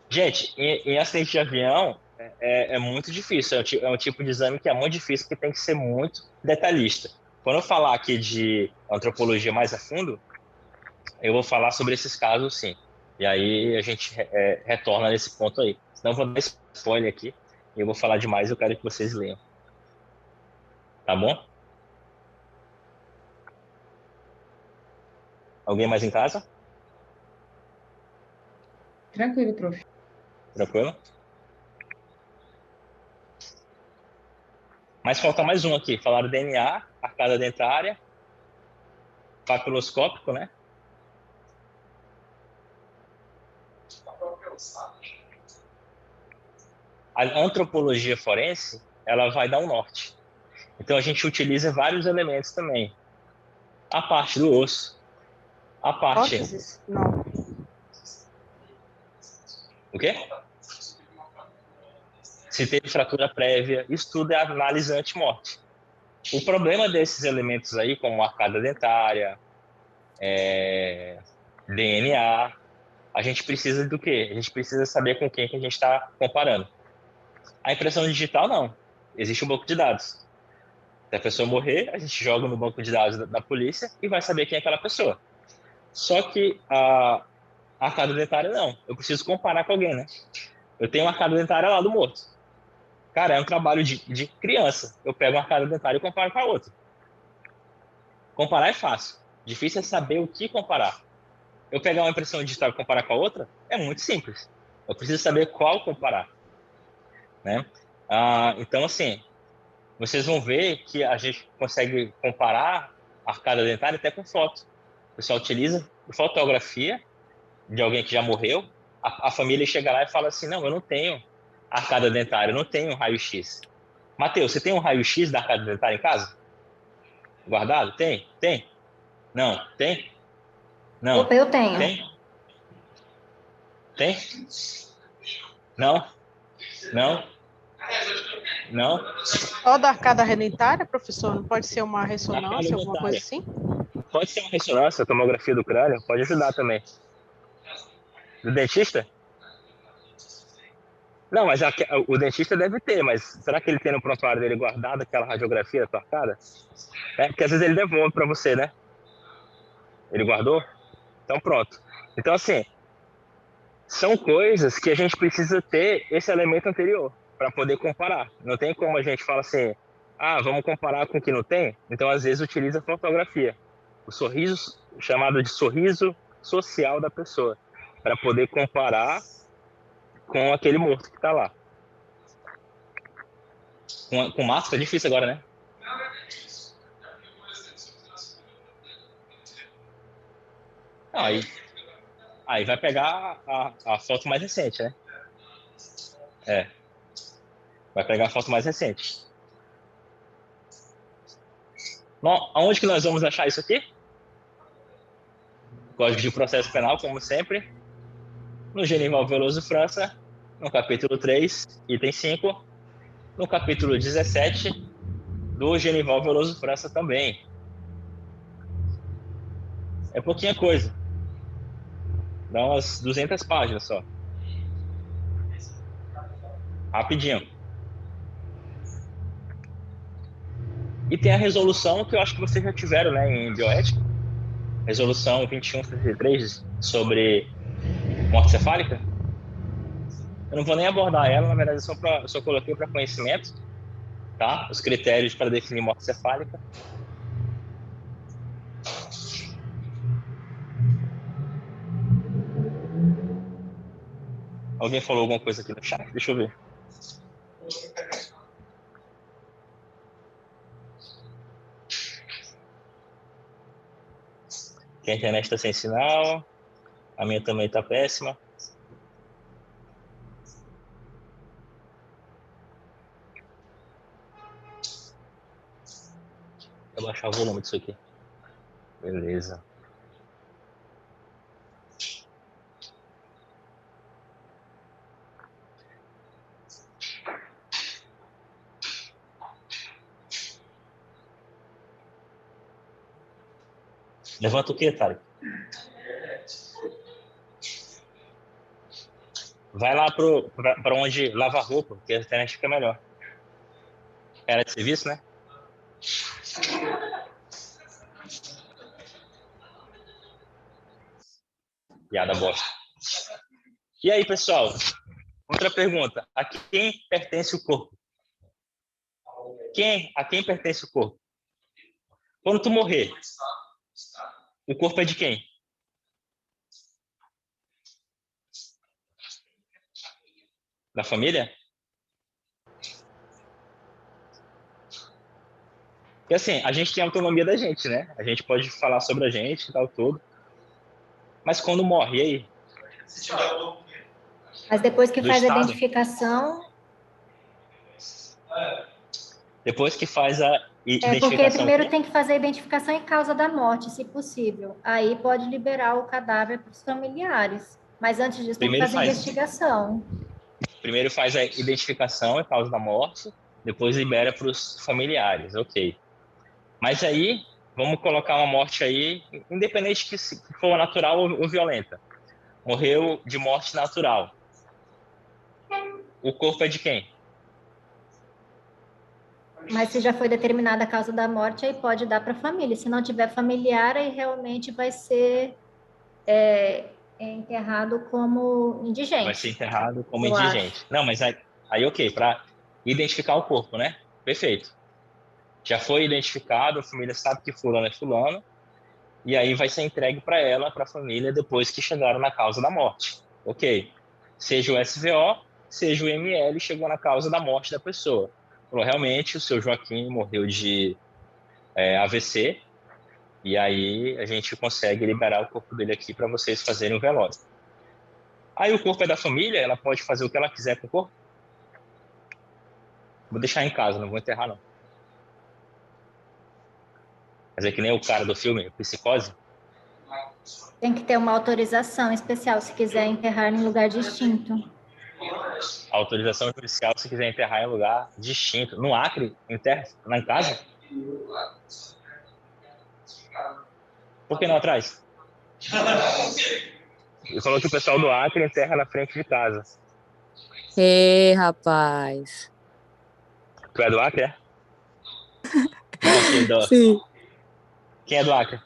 Gente, em acidente de avião é muito difícil. É um tipo de exame que é muito difícil, que tem que ser muito detalhista. Quando eu falar aqui de antropologia mais a fundo, eu vou falar sobre esses casos, sim. E aí a gente retorna nesse ponto aí. Senão eu vou dar spoiler aqui e eu vou falar demais. Eu quero que vocês leiam. Tá bom? Alguém mais em casa? Tranquilo, prof. Tranquilo? Mas falta mais um aqui. Falaram DNA, arcada dentária, papiloscópico, né? A antropologia forense, ela vai dar um norte. Então a gente utiliza vários elementos também. A parte do osso, a parte... Próteses? Não. O quê? Se teve fratura prévia, isso tudo é análise antemorte. O problema desses elementos aí, como arcada dentária, DNA, a gente precisa do quê? A gente precisa saber com quem que a gente está comparando. A impressão digital, não. Existe um banco de dados. Se a pessoa morrer, a gente joga no banco de dados da polícia e vai saber quem é aquela pessoa. Só que a arcada dentária, não. Eu preciso comparar com alguém, né? Eu tenho uma arcada dentária lá do morto. Cara, é um trabalho de criança. Eu pego uma arcada dentária e comparo com a outra. Comparar é fácil. Difícil é saber o que comparar. Eu pegar uma impressão digital e comparar com a outra é muito simples. Eu preciso saber qual comparar, né? Então, assim, vocês vão ver que a gente consegue comparar a arcada dentária até com foto. O pessoal utiliza fotografia de alguém que já morreu. A família chega lá e fala assim, não, eu não tenho arcada dentária, eu não tenho raio-x. Matheus, você tem um raio-x da arcada dentária em casa? Guardado? Tem? Tem? Não? Tem? Não? Opa, eu tenho. Tem? Tem? Não? Não? Não? Só da arcada dentária, professor? Não pode ser uma ressonância, alguma coisa assim? Pode ser uma ressonância, tomografia do crânio, pode ajudar também. Do dentista? Não, mas o dentista deve ter, mas será que ele tem no prontuário dele guardado aquela radiografia da tua arcada? Porque às vezes ele devolve para você, né? Ele guardou? Então pronto. Então assim, são coisas que a gente precisa ter esse elemento anterior para poder comparar. Não tem como a gente falar assim, vamos comparar com o que não tem? Então às vezes utiliza fotografia. O sorriso, chamado de sorriso social da pessoa, para poder comparar com aquele morto que está lá. Com máscara é difícil agora, né? Não, aí vai pegar a foto mais recente, né? Vai pegar a foto mais recente. Bom, aonde que nós vamos achar isso aqui? Código de Processo Penal, como sempre. No Genival Veloso França, no capítulo 3, item 5. No capítulo 17, do Genival Veloso França também. É pouquinha coisa. Dá umas 200 páginas só. Rapidinho. E tem a resolução que eu acho que vocês já tiveram, né, em bioética. Resolução 2133 sobre morte cefálica. Eu não vou nem abordar ela, na verdade eu só coloquei para conhecimento, tá? Os critérios para definir morte cefálica. Alguém falou alguma coisa aqui no chat? Deixa eu ver. Que a internet está sem sinal. A minha também está péssima. Vou baixar o volume disso aqui. Beleza. Levanta o quê, Tarek? Vai lá para onde lava roupa, porque a internet fica melhor. Era de serviço, né? Piada bosta. E aí, pessoal? Outra pergunta. A quem pertence o corpo? A quem pertence o corpo? Quando tu morrer, o corpo é de quem? Da família? Porque assim, a gente tem a autonomia da gente, né? A gente pode falar sobre a gente e tal, tudo. Mas quando morre, e aí? Mas depois que Do faz a Estado? identificação... Depois que faz a identificação... porque primeiro tem que fazer a identificação e causa da morte, se possível. Aí pode liberar o cadáver para os familiares. Mas antes disso, tem que Primeiro fazer faz. investigação. Primeiro faz a identificação e causa da morte, depois libera para os familiares, ok. Mas aí, vamos colocar uma morte aí, independente que for natural ou violenta. Morreu de morte natural. O corpo é de quem? Mas se já foi determinada a causa da morte, aí pode dar para a família. Se não tiver familiar, aí realmente vai ser enterrado como Vai ser indigente, enterrado como eu acho. indigente. Não, mas aí ok, para identificar o corpo, né? Perfeito. Já foi identificado, a família sabe que fulano é fulano, e aí vai ser entregue para ela, para a família, depois que chegaram na causa da morte. Ok. Seja o SVO, seja o ML, chegou na causa da morte da pessoa. Falou, realmente, o seu Joaquim morreu de AVC, e aí a gente consegue liberar o corpo dele aqui para vocês fazerem o velório. Aí o corpo é da família, ela pode fazer o que ela quiser com o corpo. Vou deixar em casa, não vou enterrar, não. Mas é que nem o cara do filme, Psicose. Tem que ter uma autorização especial se quiser enterrar em lugar distinto. A autorização judicial, se quiser enterrar em lugar distinto. No Acre, enterra na casa? Por que não atrás? Ele falou que o pessoal do Acre enterra na frente de casa. Rapaz. Tu é do Acre, é? Não, Sim, quem é do Acre?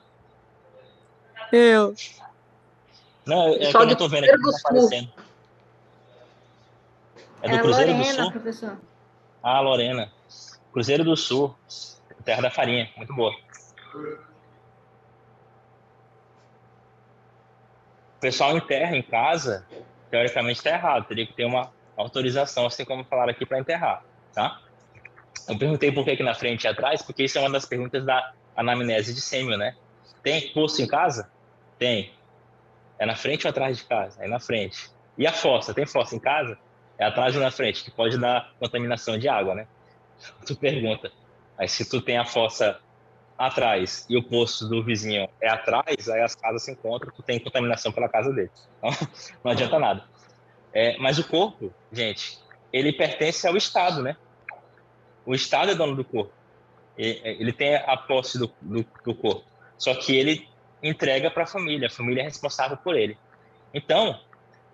eu. Não, é que Pessoal eu não de tô vendo aqui, Cruzeiro não do tá Sul. aparecendo. É É do a Cruzeiro do Lorena, Sul? professor. Ah, Lorena. Cruzeiro do Sul, terra da farinha, muito boa. O pessoal enterra em casa, teoricamente está errado, teria que ter uma autorização, assim como falaram aqui, para enterrar, tá? Eu perguntei por que aqui na frente e atrás, porque isso é uma das perguntas da anamnese de sêmio, né? Tem poço em casa? Tem. É na frente ou atrás de casa? É na frente. E a fossa? Tem fossa em casa? É atrás ou na frente, que pode dar contaminação de água, né? Tu pergunta. Aí se tu tem a fossa atrás e o poço do vizinho é atrás, aí as casas se encontram, tu tem contaminação pela casa dele. Então, não adianta nada. Mas o corpo, gente, ele pertence ao Estado, né? O Estado é dono do corpo. Ele tem a posse do corpo. Só que ele entrega para a família é responsável por ele. Então,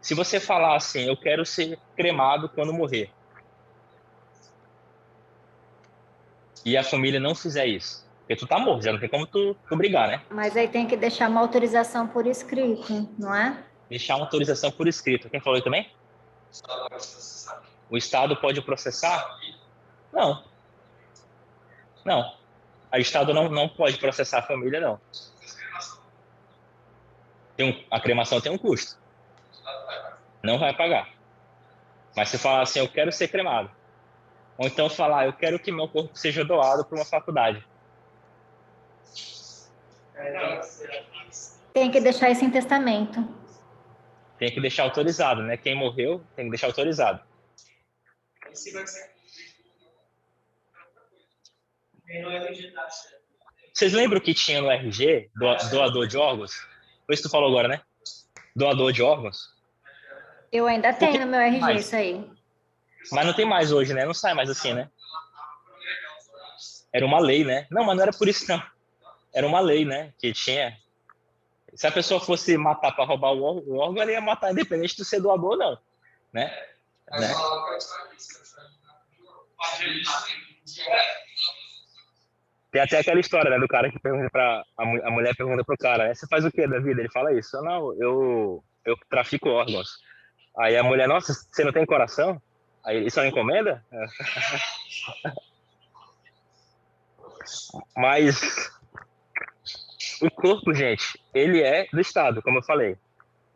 se você falar assim, eu quero ser cremado quando morrer, e a família não fizer isso, porque tu tá morto, já não tem como tu brigar, né? Mas aí tem que deixar uma autorização por escrito, não é? Deixar uma autorização por escrito. Quem falou aí também? O Estado pode processar? Não. Não. O Estado não pode processar a família, não. A cremação tem um custo. Não vai pagar. Mas se falar assim, eu quero ser cremado. Ou então falar, eu quero que meu corpo seja doado para uma faculdade. Tem que deixar isso em testamento. Tem que deixar autorizado, né? Quem morreu tem que deixar autorizado. Vocês lembram que tinha no RG, doador de órgãos? Foi isso que tu falou agora, né? Doador de órgãos? Eu ainda tenho no meu RG mais? isso aí. Mas não tem mais hoje, né? Não sai mais assim, né? Era uma lei, né? Não, mas não era por isso, não. Era uma lei, né? Que tinha. Se a pessoa fosse matar para roubar o órgão, ela ia matar independente de ser doador ou não, né? Tem até aquela história, né, do cara que pergunta para a mulher pergunta pro cara, você faz o que da vida? Ele fala isso, não, eu trafico órgãos. Aí a mulher, nossa, você não tem coração? Aí isso é uma encomenda? Mas o corpo, gente, ele é do Estado, como eu falei.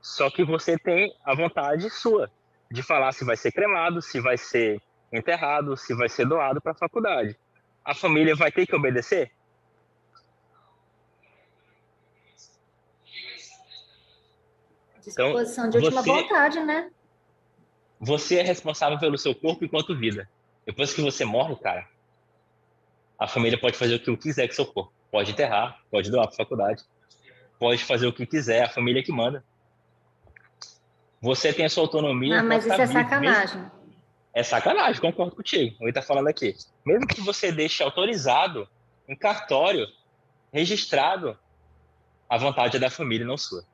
Só que você tem a vontade sua de falar se vai ser cremado, se vai ser enterrado, se vai ser doado para a faculdade. A família vai ter que obedecer? Então, Disposição de última vontade, né? Você é responsável pelo seu corpo enquanto vida. Depois que você morre, cara, a família pode fazer o que quiser com seu corpo. Pode enterrar, pode doar para a faculdade, pode fazer o que quiser, a família que manda. Você tem a sua autonomia Ah, enquanto mas tá isso é vivo. sacanagem. É sacanagem, concordo contigo. Ele está falando aqui. Mesmo que você deixe autorizado em cartório, registrado, a vontade é da família, não sua.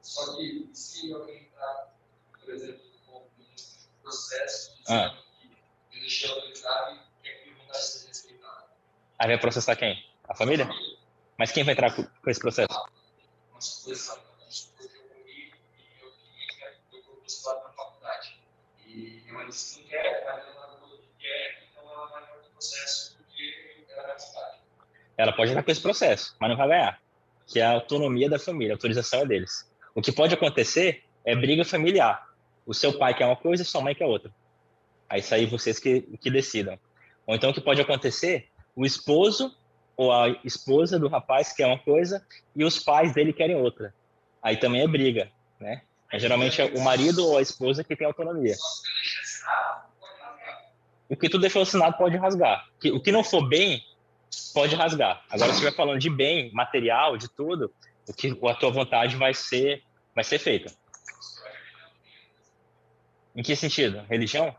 Só que se alguém está, por exemplo, com um processo Ah. que existe autorizado e quer que a vontade seja respeitada. Aí vai processar quem? A família? Mas quem vai entrar com esse processo? Uma suposição. Porque eu comi e eu queria que eu fosse lá na faculdade. E ela disse que não quer, mas ela falou que quer, então ela vai para o processo porque ela vai vontade. Ela pode entrar com esse processo, mas não vai ganhar. Que é a autonomia da família, a autorização é deles. O que pode acontecer é briga familiar. O seu pai quer uma coisa e sua mãe quer outra. Aí isso aí vocês que decidam. Ou então o que pode acontecer, o esposo ou a esposa do rapaz quer uma coisa e os pais dele querem outra. Aí também é briga, né? Mas, geralmente é o marido ou a esposa que tem autonomia. O que tu deixou assinado pode rasgar. O que não for bem, pode rasgar. Agora, se estiver falando de bem, material, de tudo, a tua vontade vai ser feita. Em que sentido? Religião?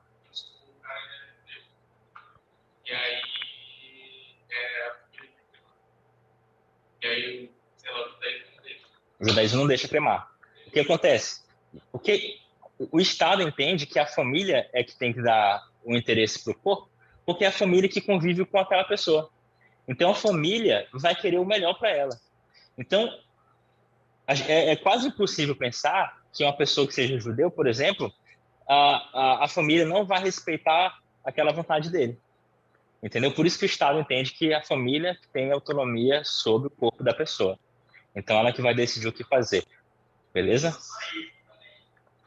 E aí, sei lá, O judaísmo não deixa cremar. O que acontece? O Estado entende que a família é que tem que dar o interesse para o corpo, porque é a família que convive com aquela pessoa. Então, a família vai querer o melhor para ela. Então, é quase impossível pensar que uma pessoa que seja judeu, por exemplo, a família não vai respeitar aquela vontade dele. Entendeu? Por isso que o Estado entende que a família tem autonomia sobre o corpo da pessoa. Então, ela que vai decidir o que fazer. Beleza?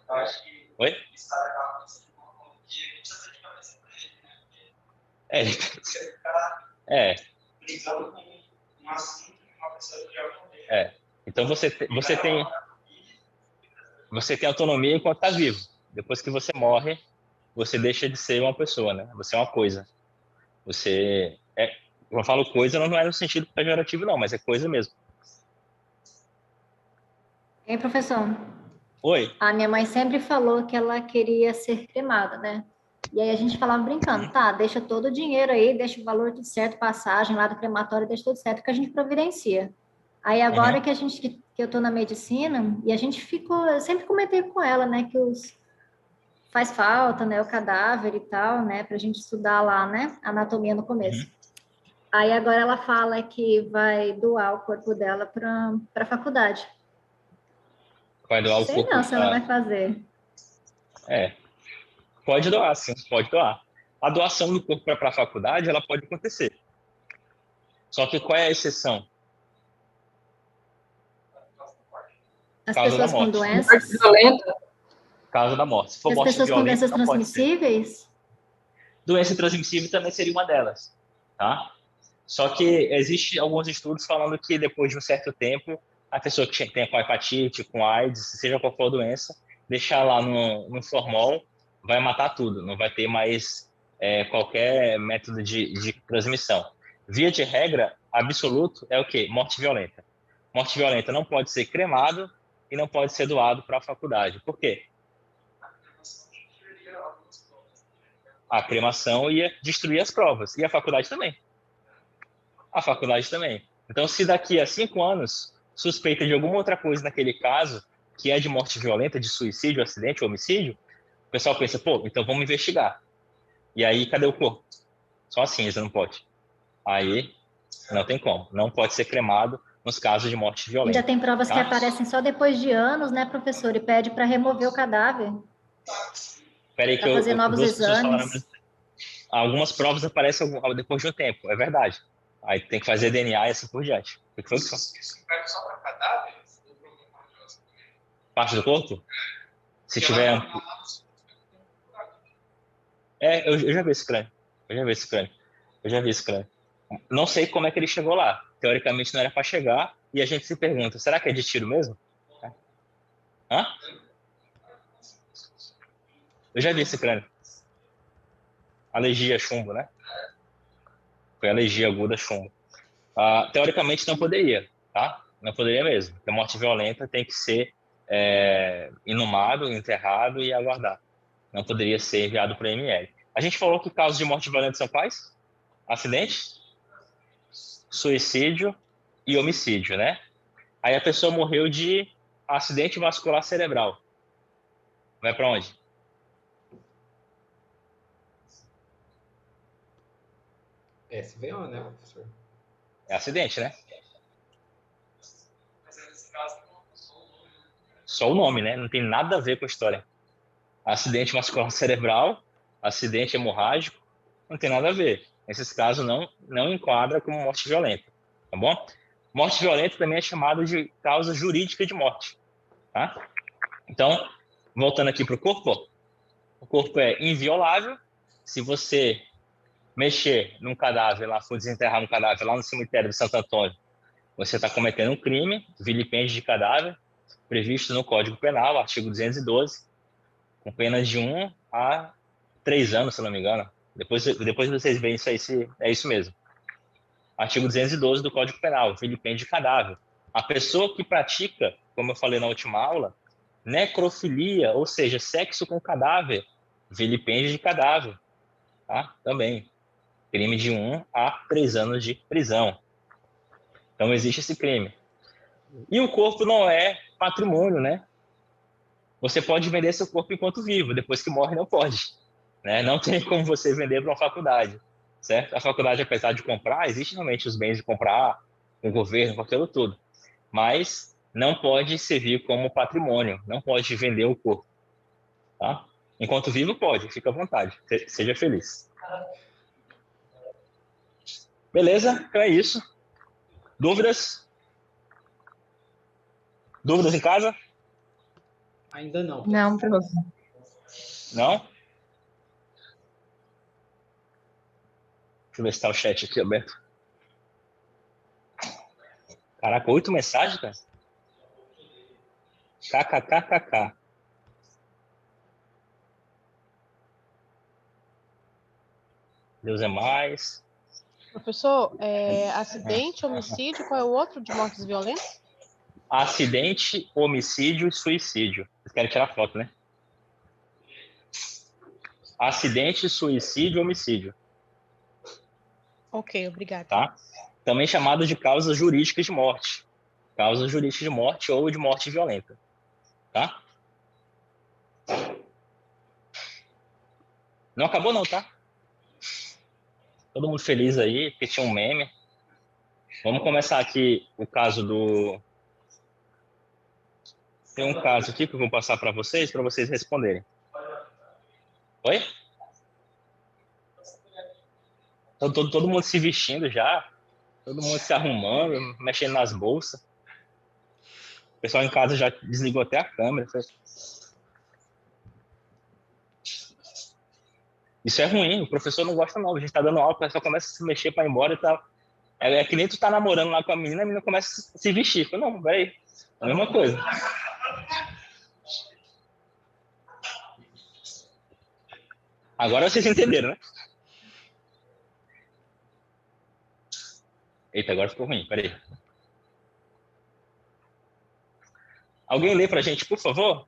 eu acho que Oi? o Estado acaba fazendo uma que a gente precisa de cabeça para ele, né? É. Você ficar brigando com um assunto que uma pessoa que já não tem. Então você tem autonomia enquanto está vivo. Depois que você morre, você deixa de ser uma pessoa, né? Você é uma coisa. Eu falo coisa, não é no sentido pejorativo, não, mas é coisa mesmo. Hein, professor? Oi? A minha mãe sempre falou que ela queria ser cremada, né? E aí a gente falava brincando, tá, deixa todo o dinheiro aí, deixa o valor tudo certo, passagem lá do crematório, deixa tudo certo que a gente providencia. Aí agora que eu tô na medicina, e a gente ficou, eu sempre comentei com ela, né, que faz falta, né, o cadáver e tal, né, pra gente estudar lá, né, anatomia no começo. Aí agora ela fala que vai doar o corpo dela para a faculdade. Vai doar o Sei corpo. não se ela vai fazer. Pode doar, sim, pode doar. A doação do corpo para a faculdade, ela pode acontecer. Só que qual é a exceção? As Causa da pessoas com morte. doenças. Causa da morte. Se for As morte pessoas com violenta, doenças não pode ser. transmissíveis. Doença transmissível também seria uma delas, tá? Só que existe alguns estudos falando que depois de um certo tempo, a pessoa que tem com hepatite, com AIDS, seja qual for a doença, deixar lá no formol, vai matar tudo, não vai ter mais qualquer método de transmissão. Via de regra, absoluto é o quê? Morte violenta. Morte violenta não pode ser cremado e não pode ser doado para a faculdade. Por quê? A cremação ia destruir as provas. E a faculdade também. A faculdade também. Então, se daqui a 5 anos suspeita de alguma outra coisa naquele caso, que é de morte violenta, de suicídio, acidente, homicídio, o pessoal pensa, pô, então vamos investigar. E aí, cadê o corpo? Só assim, eles não pode. Aí, não tem como. Não pode ser cremado nos casos de morte violenta. Ainda tem provas que aparecem só depois de anos, né, professor? E pede para remover o cadáver. Espera aí que fazer novos duas pessoas falaram. exames. Algumas provas aparecem depois de um tempo, é verdade. Aí tem que fazer DNA e assim por diante. O que foi que foi? Isso pede só para cadáver? Parte do corpo? Se tiver... eu já vi esse crânio. Eu já vi esse crânio. Não sei como é que ele chegou lá. Teoricamente não era para chegar. E a gente se pergunta, será que é de tiro mesmo? Hã? Eu já vi esse crânio. Alergia a chumbo, né? Foi alergia aguda a chumbo. Teoricamente não poderia, tá? Não poderia mesmo. Porque a morte violenta tem que ser inumado, enterrado e aguardar. Não poderia ser enviado para o IML. A gente falou que casos de morte violenta são quais? Acidente, suicídio e homicídio, né? Aí a pessoa morreu de acidente vascular cerebral. Vai para onde? SVO, né, professor? É acidente, né? Mas nesse caso, não Só o nome, né? Não tem nada a ver com a história. Acidente vascular cerebral, acidente hemorrágico, não tem nada a ver. Nesses casos não enquadra como morte violenta, tá bom? Morte violenta também é chamada de causa jurídica de morte, tá? Então, voltando aqui para o corpo é inviolável. Se você mexer num cadáver lá, for desenterrar um cadáver lá no cemitério de Santo Antônio, você está cometendo um crime, vilipêndio de cadáver, previsto no Código Penal, artigo 212, com penas de 1 a 3 anos, se não me engano. Depois vocês veem isso aí, se é isso mesmo. Artigo 212 do Código Penal, vilipêndio de cadáver. A pessoa que pratica, como eu falei na última aula, necrofilia, ou seja, sexo com cadáver, vilipêndio de cadáver, tá? Também. Crime de 1 a 3 anos de prisão. Então existe esse crime. E o corpo não é patrimônio, né? Você pode vender seu corpo enquanto vivo, depois que morre não pode, né? Não tem como você vender para uma faculdade, certo? A faculdade, apesar de comprar, existe realmente os bens de comprar, o governo, com aquilo tudo, mas não pode servir como patrimônio, não pode vender o corpo, tá? Enquanto vivo pode, fica à vontade, seja feliz. Beleza? Então é isso. Dúvidas? Dúvidas em casa? Ainda não. Não, prof. Não? Deixa eu ver se tá o chat aqui aberto. Caraca, 8 mensagens, cara? KKKKK. Deus é mais. Professor, acidente, homicídio, qual é o outro de mortes violentas? Acidente, homicídio e suicídio. Vocês querem tirar foto, né? Acidente, suicídio e homicídio. Ok, obrigada. Tá? Também chamado de causas jurídicas de morte. Causas jurídicas de morte ou de morte violenta. Tá? Não acabou não, tá? Todo mundo feliz aí, porque tinha um meme. Vamos começar aqui o caso do... Tem um caso aqui que eu vou passar para vocês responderem. Oi? Todo mundo se vestindo já, todo mundo se arrumando, mexendo nas bolsas. O pessoal em casa já desligou até a câmera. Isso é ruim, o professor não gosta não. A gente tá dando aula, o pessoal começa a se mexer para ir embora e tal. É que nem tu tá namorando lá com a menina começa a se vestir. Fala, não, velho, é a mesma coisa. Agora vocês entenderam, né? Eita, agora ficou ruim, peraí. Alguém lê pra gente, por favor?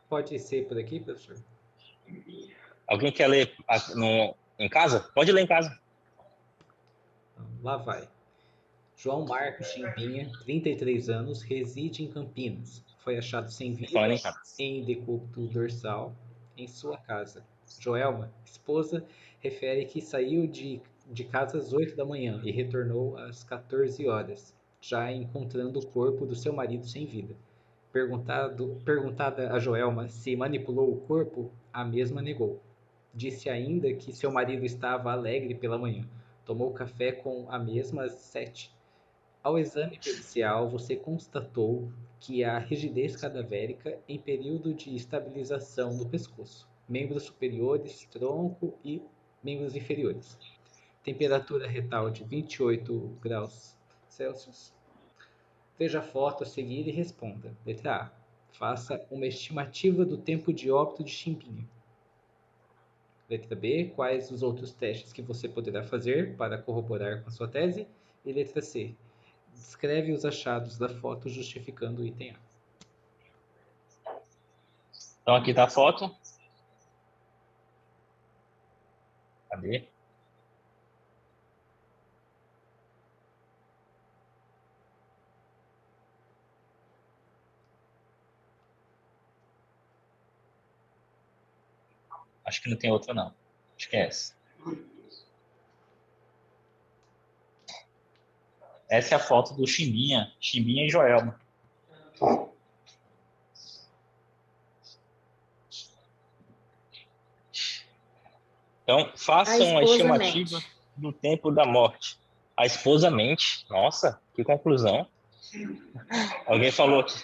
Pode ser por aqui, professor? Alguém quer ler em casa? Pode ler em casa. Lá vai. João Marcos Chimbinha, 33 anos, reside em Campinas. Foi achado sem vida em decúbito dorsal em sua casa. Joelma, esposa, refere que saiu de casa às 8 da manhã e retornou às 14 horas, já encontrando o corpo do seu marido sem vida. Perguntada a Joelma se manipulou o corpo, a mesma negou. Disse ainda que seu marido estava alegre pela manhã. Tomou café com a mesma às 7. Ao exame pericial, você constatou que há rigidez cadavérica em período de estabilização do pescoço, membros superiores, tronco e membros inferiores. Temperatura retal de 28 graus Celsius. Veja a foto a seguir e responda. Letra A. Faça uma estimativa do tempo de óbito de Chimbinha. Letra B, quais os outros testes que você poderá fazer para corroborar com a sua tese? E letra C, descreve os achados da foto justificando o item A. Então aqui está a foto. Cadê? Acho que não tem outra, não. Acho que é essa. Essa é a foto do Chimbinha e Joelma. Então, façam uma esposa estimativa mente. do tempo da morte. A esposa mente. Nossa, que conclusão. Alguém falou aqui.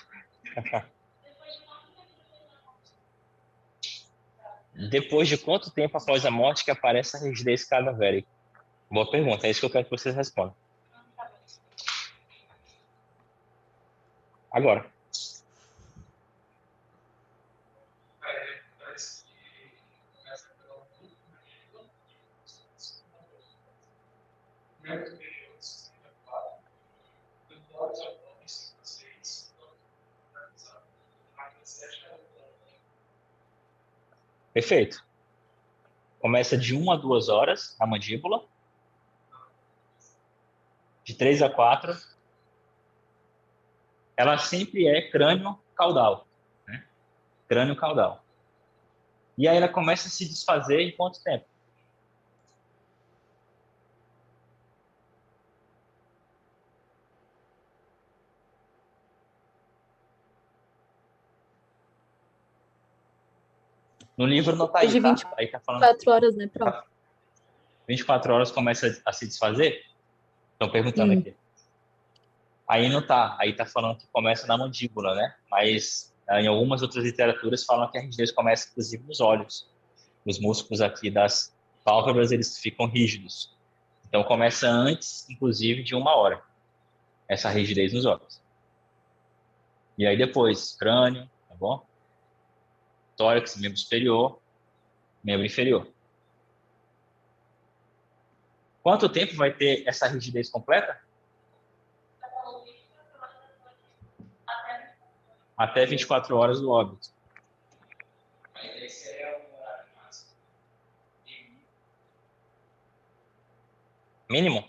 Depois de quanto tempo após a morte que aparece a rigidez cadavérica? Boa pergunta, é isso que eu quero que vocês respondam. Agora. Perfeito. Começa de 1 a 2 horas a mandíbula. De 3 a 4. Ela sempre é crânio-caudal. Né? Crânio-caudal. E aí ela começa a se desfazer em quanto tempo? No livro não está aí, Depois de tá? Aí tá falando 24 horas, né? Pronto. 24 horas começa a se desfazer? Estão perguntando aqui. Aí não tá. Aí tá falando que começa na mandíbula, né? Mas em algumas outras literaturas falam que a rigidez começa, inclusive, nos olhos. Os músculos aqui das pálpebras, eles ficam rígidos. Então, começa antes, inclusive, de 1 hora. Essa rigidez nos olhos. E aí depois, crânio, tá bom? Tórax, membro superior, membro inferior. Quanto tempo vai ter essa rigidez completa? Até 24 horas do óbito. Mínimo?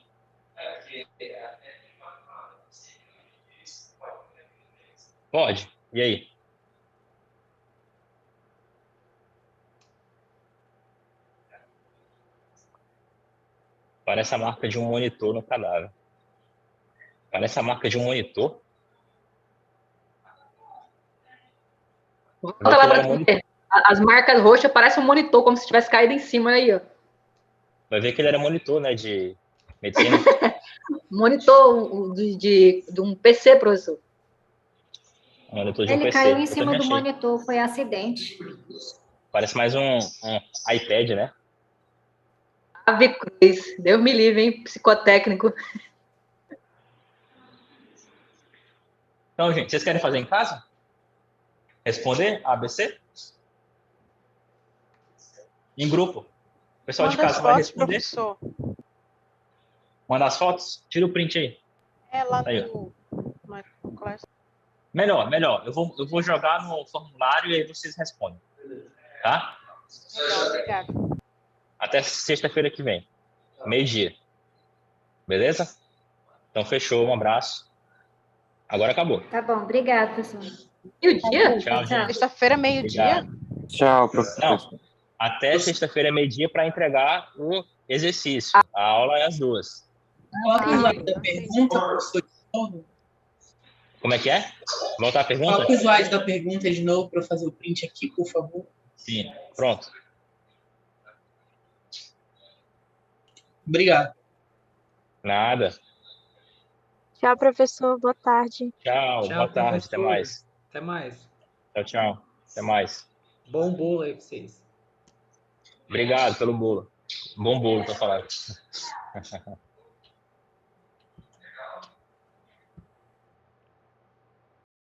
Pode. E aí? Parece a marca de um monitor no cadáver. Parece a marca de um monitor. Volta lá para ver. As marcas roxas parecem um monitor, como se tivesse caído em cima aí, ó. Vai ver que ele era monitor, né, de medicina. Monitor de um PC, professor. Monitor de um Ele PC. caiu em Eu cima também do achei. monitor, foi acidente. Parece mais um iPad, né? Ave Cruz. Deus me livre, hein? Psicotécnico. Então, gente, vocês querem fazer em casa? Responder ABC? Em grupo. O pessoal de Manda as casa vai fotos, responder? professor. Manda as fotos? Tira o print aí. É lá Aí, no Class. Melhor. Eu vou jogar no formulário e aí vocês respondem. Tá? Melhor, obrigada. Até sexta-feira que vem. Meio-dia. Beleza? Então, fechou. Um abraço. Agora acabou. Tá bom, obrigado, pessoal. Meio-dia? Tchau, gente. Sexta-feira, meio-dia? Obrigado. Tchau, professor. Não, até sexta-feira, meio-dia, para entregar o exercício. A aula é às 2. Coloca o slide da pergunta, professor, de novo. Como é que é? Voltar a pergunta? Coloca o slide da pergunta de novo para eu fazer o print aqui, por favor. Sim, pronto. Obrigado. Nada. Tchau, professor. Boa tarde. Tchau, boa tarde. Até professor. mais. Até mais. Tchau. Até mais. Bom bolo aí pra vocês. Obrigado pelo bolo. Bom bolo, tô falando.